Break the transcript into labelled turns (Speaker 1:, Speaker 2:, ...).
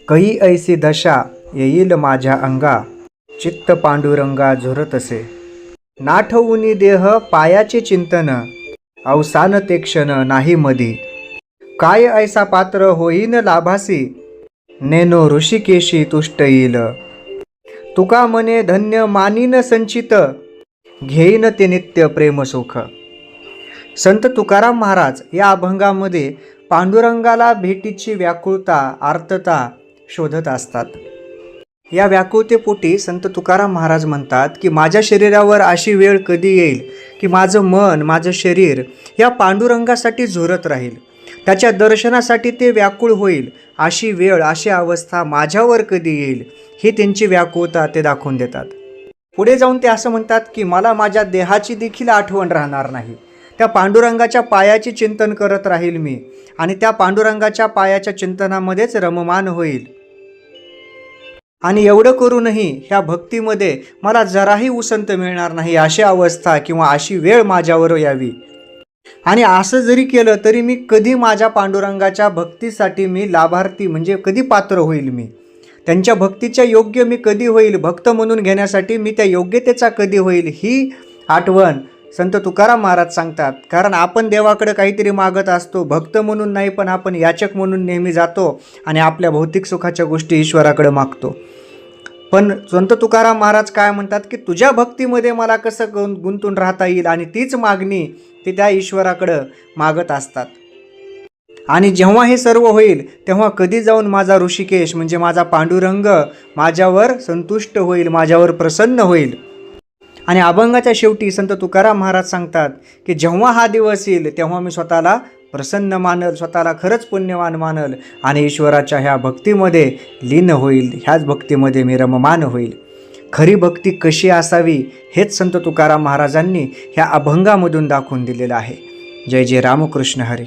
Speaker 1: कही ऐसी दशा येईल माझ्या अंगा, चित्त पांडुरंगा झुरतसे. नाठवुनी देह पायाचे चिंतन, अवसान ते क्षण नाही मधी. काय ऐसा पात्र होईन लाभासी, नेनो ऋषिकेशी तुष्ट येईल. तुका मने धन्य मानीन संचित, घेईन ते नित्य प्रेम सुख. संत तुकाराम महाराज या अभंगामध्ये पांडुरंगाला भेटीची व्याकुळता, आर्तता शोधत असतात. या व्याकुळतेपोटी संत तुकाराम महाराज म्हणतात की माझ्या शरीरावर अशी वेळ कधी येईल की माझं मन, माझं शरीर या पांडुरंगासाठी झुरत राहील, त्याच्या दर्शनासाठी ते व्याकुळ होईल. अशी वेळ, अशी अवस्था माझ्यावर कधी येईल, ही त्यांची व्याकुळता ते दाखवून देतात. पुढे जाऊन ते असं म्हणतात की मला माझ्या देहाची देखील आठवण राहणार नाही. त्या पांडुरंगाच्या पायाचे चिंतन करत राहील मी आणि त्या पांडुरंगाच्या पायाच्या चिंतनामध्येच रममान होईल. आणि एवढं करूनही ह्या भक्तीमध्ये मला जराही उसंत मिळणार नाही, अशी अवस्था किंवा अशी वेळ माझ्यावर यावी. आणि असं जरी केलं तरी मी कधी माझ्या पांडुरंगाच्या भक्तीसाठी मी लाभार्थी म्हणजे कधी पात्र होईल, मी त्यांच्या भक्तीच्या योग्य मी कधी होईल, भक्त म्हणून घेण्यासाठी मी त्या योग्यतेचा कधी होईल, ही आठवण संत तुकाराम महाराज सांगतात. कारण आपण देवाकडे काहीतरी मागत असतो, भक्त म्हणून नाही, पण आपण याचक म्हणून नेहमी जातो आणि आपल्या भौतिक सुखाच्या गोष्टी ईश्वराकडे मागतो. पण संत तुकाराम महाराज काय म्हणतात की तुझ्या भक्तीमध्ये मला कसं गुंतून राहता येईल, आणि तीच मागणी ते त्या ईश्वराकडं मागत असतात. आणि जेव्हा हे सर्व होईल तेव्हा कधी जाऊन माझा ऋषिकेश म्हणजे माझा पांडुरंग माझ्यावर संतुष्ट होईल, माझ्यावर प्रसन्न होईल. आणि अभंगाच्या शेवटी संत तुकाराम महाराज सांगतात की जेव्हा हा दिवस येईल तेव्हा मी स्वतःला प्रसन्न मानल, स्वतःला खरंच पुण्यवान मानल आणि ईश्वराच्या ह्या भक्तीमध्ये लीन होईल, ह्याच भक्तीमध्ये मी रममान होईल. खरी भक्ती कशी असावी हेच संत तुकाराम महाराजांनी ह्या अभंगामधून दाखवून दिलेलं आहे. जय जय रामकृष्ण हरी.